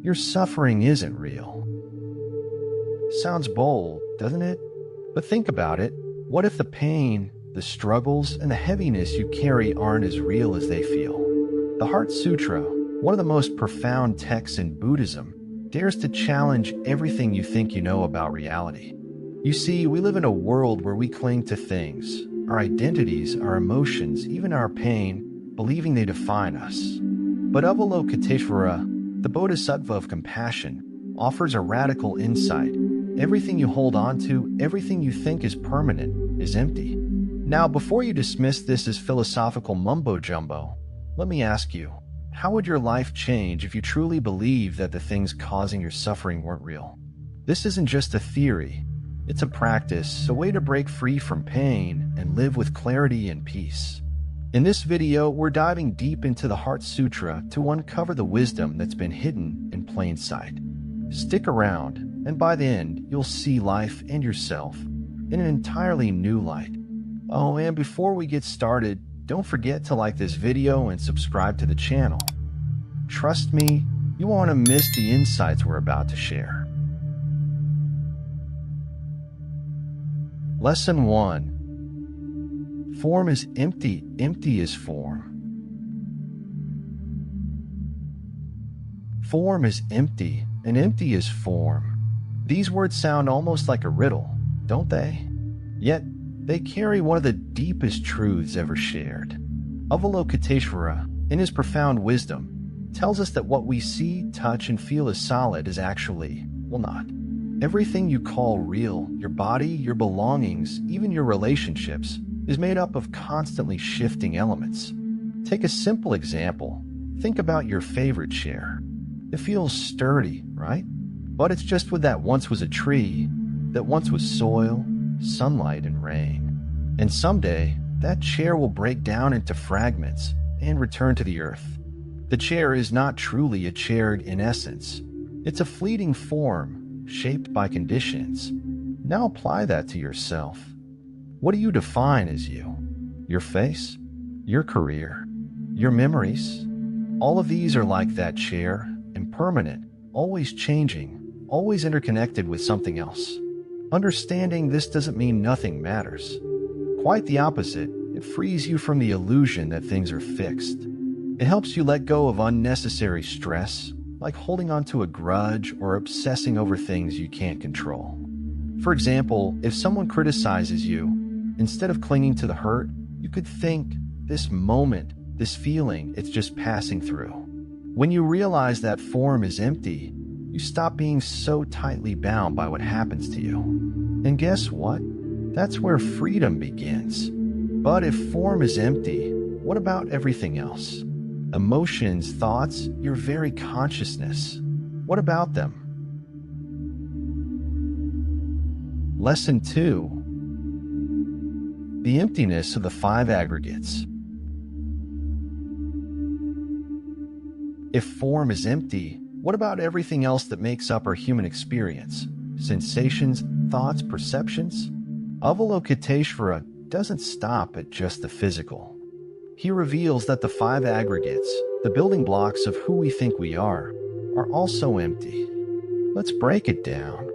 Your suffering isn't real. Sounds bold, doesn't it? But think about it. What if the pain, the struggles, and the heaviness you carry aren't as real as they feel? The Heart Sutra, one of the most profound texts in Buddhism, dares to challenge everything you think you know about reality. You see, we live in a world where we cling to things, our identities, our emotions, even our pain, believing they define us. But Avalokiteśvara, the Bodhisattva of Compassion, offers a radical insight. Everything you hold on to, everything you think is permanent, is empty. Now, before you dismiss this as philosophical mumbo-jumbo, let me ask you, how would your life change if you truly believed that the things causing your suffering weren't real? This isn't just a theory. It's a practice, a way to break free from pain and live with clarity and peace. In this video, we're diving deep into the Heart Sutra to uncover the wisdom that's been hidden in plain sight. Stick around, and by the end, you'll see life and yourself in an entirely new light. Oh, and before we get started, don't forget to like this video and subscribe to the channel. Trust me, you won't want to miss the insights we're about to share. Lesson 1. Form is empty. Empty is form. Form is empty, and empty is form. These words sound almost like a riddle, don't they? Yet, they carry one of the deepest truths ever shared. Avalokiteśvara, in his profound wisdom, tells us that what we see, touch, and feel as solid is actually, well, not. Everything you call real, your body, your belongings, even your relationships, is made up of constantly shifting elements. Take a simple example. Think about your favorite chair. It feels sturdy, right? But it's just what that once was a tree, that once was soil, sunlight, and rain. And someday, that chair will break down into fragments and return to the earth. The chair is not truly a chair in essence. It's a fleeting form, shaped by conditions. Now apply that to yourself. What do you define as you? Your face? Your career? Your memories? All of these are like that chair, impermanent, always changing, always interconnected with something else. Understanding this doesn't mean nothing matters. Quite the opposite, it frees you from the illusion that things are fixed. It helps you let go of unnecessary stress, like holding on to a grudge or obsessing over things you can't control. For example, if someone criticizes you, instead of clinging to the hurt, you could think, this moment, this feeling, it's just passing through. When you realize that form is empty, you stop being so tightly bound by what happens to you. And guess what? That's where freedom begins. But if form is empty, what about everything else? Emotions, thoughts, your very consciousness. What about them? Lesson 2. The emptiness of the 5 aggregates. If form is empty, what about everything else that makes up our human experience? Sensations, thoughts, perceptions? Avalokiteśvara doesn't stop at just the physical. He reveals that the 5 aggregates, the building blocks of who we think we are also empty. Let's break it down.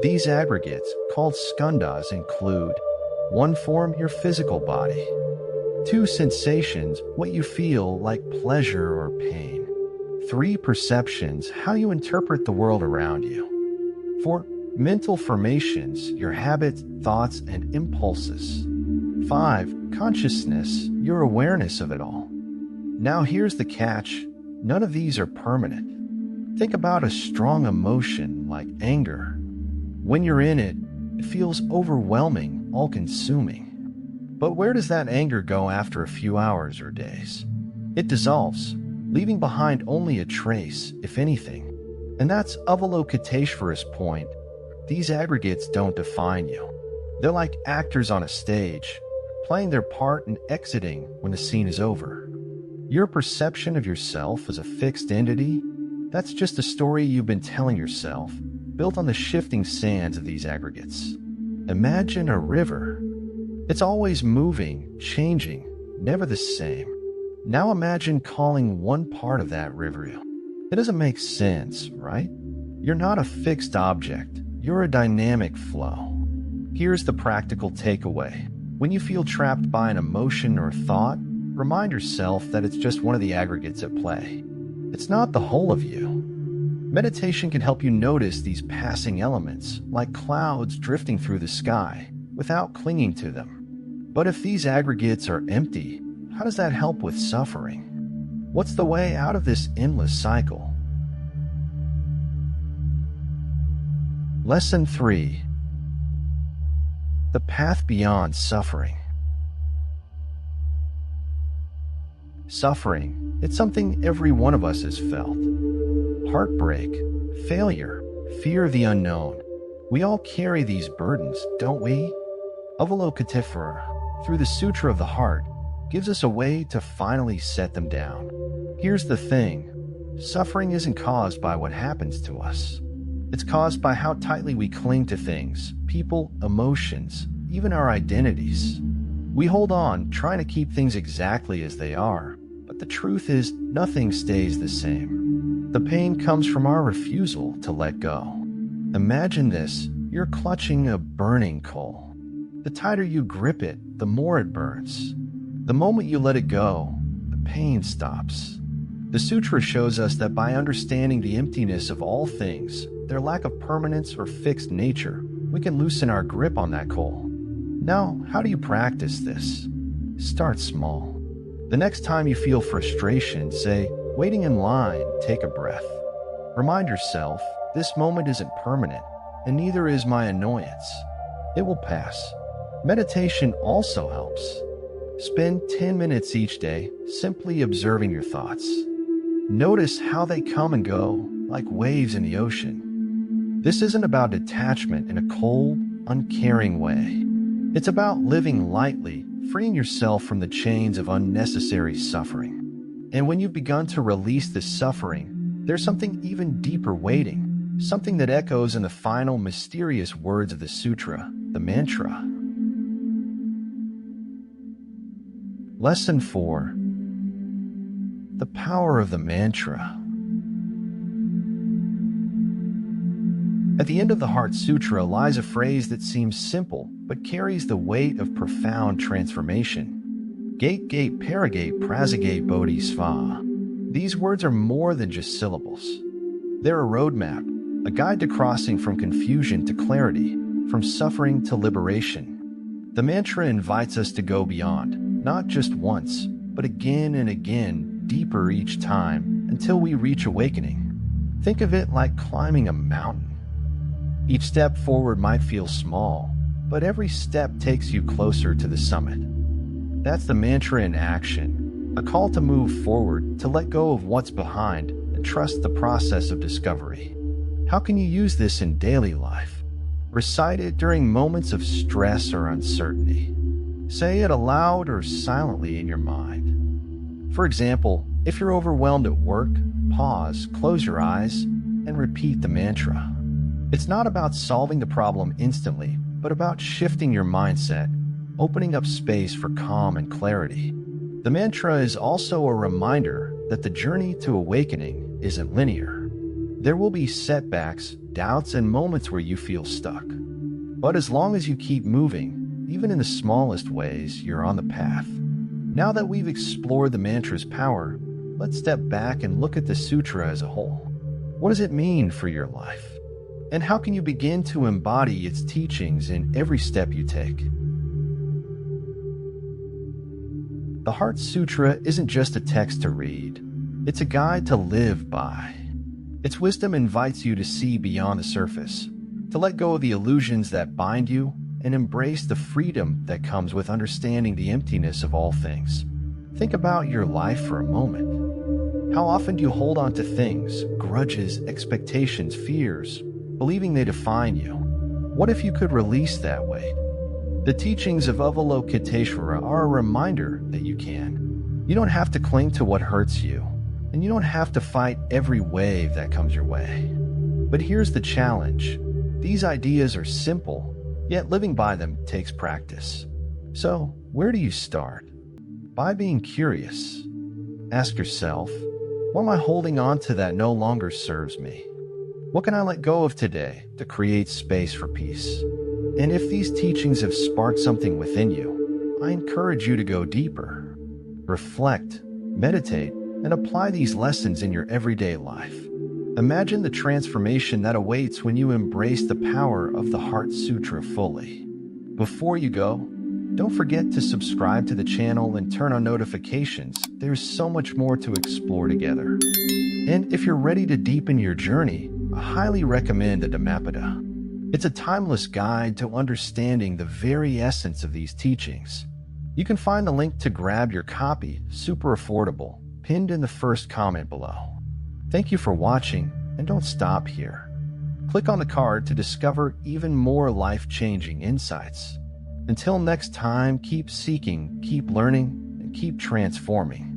These aggregates, called skandhas, include 1 form, your physical body. 2 sensations, what you feel like pleasure or pain. 3 perceptions, how you interpret the world around you. 4 mental formations, your habits, thoughts, and impulses. 5 consciousness, your awareness of it all. Now here's the catch. None of these are permanent. Think about a strong emotion like anger. When you're in it, it feels overwhelming, all-consuming. But where does that anger go after a few hours or days? It dissolves, leaving behind only a trace, if anything. And that's Avalokiteśvara's point. These aggregates don't define you. They're like actors on a stage, playing their part and exiting when the scene is over. Your perception of yourself as a fixed entity, that's just a story you've been telling yourself, built on the shifting sands of these aggregates. Imagine a river. It's always moving, changing, never the same. Now imagine calling one part of that river It doesn't make sense, right? You're not a fixed object. You're a dynamic flow. Here's the practical takeaway. When you feel trapped by an emotion or thought, remind yourself that it's just one of the aggregates at play. It's not the whole of you. Meditation can help you notice these passing elements, like clouds drifting through the sky, without clinging to them. But if these aggregates are empty, how does that help with suffering? What's the way out of this endless cycle? Lesson 3. The path beyond suffering. Suffering, it's something every one of us has felt. Heartbreak, failure, fear of the unknown. We all carry these burdens, don't we? Avalokiteśvara, through the Sutra of the Heart, gives us a way to finally set them down. Here's the thing. Suffering isn't caused by what happens to us. It's caused by how tightly we cling to things, people, emotions, even our identities. We hold on, trying to keep things exactly as they are, but the truth is nothing stays the same. The pain comes from our refusal to let go. Imagine this, you're clutching a burning coal. The tighter you grip it, the more it burns. The moment you let it go, the pain stops. The sutra shows us that by understanding the emptiness of all things, their lack of permanence or fixed nature, we can loosen our grip on that coal. Now, how do you practice this? Start small. The next time you feel frustration, say, waiting in line, take a breath. Remind yourself, this moment isn't permanent, and neither is my annoyance. It will pass. Meditation also helps. Spend 10 minutes each day simply observing your thoughts. Notice how they come and go, like waves in the ocean. This isn't about detachment in a cold, uncaring way. It's about living lightly, freeing yourself from the chains of unnecessary suffering. And when you've begun to release this suffering, there's something even deeper waiting, something that echoes in the final mysterious words of the sutra, the mantra. Lesson 4. The power of the mantra. At the end of the Heart Sutra lies a phrase that seems simple, but carries the weight of profound transformation. Gate, Pāragate, Pārasaṃgate, Bodhi, Svāhā. These words are more than just syllables. They're a roadmap, a guide to crossing from confusion to clarity, from suffering to liberation. The mantra invites us to go beyond, not just once, but again and again, deeper each time, until we reach awakening. Think of it like climbing a mountain. Each step forward might feel small, but every step takes you closer to the summit. That's the mantra in action, a call to move forward, to let go of what's behind, and trust the process of discovery. How can you use this in daily life? Recite it during moments of stress or uncertainty. Say it aloud or silently in your mind. For example, if you're overwhelmed at work, pause, close your eyes, and repeat the mantra. It's not about solving the problem instantly, but about shifting your mindset, opening up space for calm and clarity. The mantra is also a reminder that the journey to awakening isn't linear. There will be setbacks, doubts, and moments where you feel stuck. But as long as you keep moving, even in the smallest ways, you're on the path. Now that we've explored the mantra's power, let's step back and look at the sutra as a whole. What does it mean for your life? And how can you begin to embody its teachings in every step you take? The Heart Sutra isn't just a text to read. It's a guide to live by. Its wisdom invites you to see beyond the surface, to let go of the illusions that bind you, and embrace the freedom that comes with understanding the emptiness of all things. Think about your life for a moment. How often do you hold on to things, grudges, expectations, fears, believing they define you? What if you could release that weight? The teachings of Avalokiteśvara are a reminder that you can. You don't have to cling to what hurts you, and you don't have to fight every wave that comes your way. But here's the challenge. These ideas are simple, yet living by them takes practice. So, where do you start? By being curious. Ask yourself, What am I holding on to that no longer serves me? What can I let go of today to create space for peace? And if these teachings have sparked something within you, I encourage you to go deeper. Reflect, meditate, and apply these lessons in your everyday life. Imagine the transformation that awaits when you embrace the power of the Heart Sutra fully. Before you go, don't forget to subscribe to the channel and turn on notifications. There's so much more to explore together. And if you're ready to deepen your journey, I highly recommend the Dhammapada. It's a timeless guide to understanding the very essence of these teachings. You can find the link to grab your copy, super affordable, pinned in the first comment below. Thank you for watching, and don't stop here. Click on the card to discover even more life-changing insights. Until next time, keep seeking, keep learning, and keep transforming.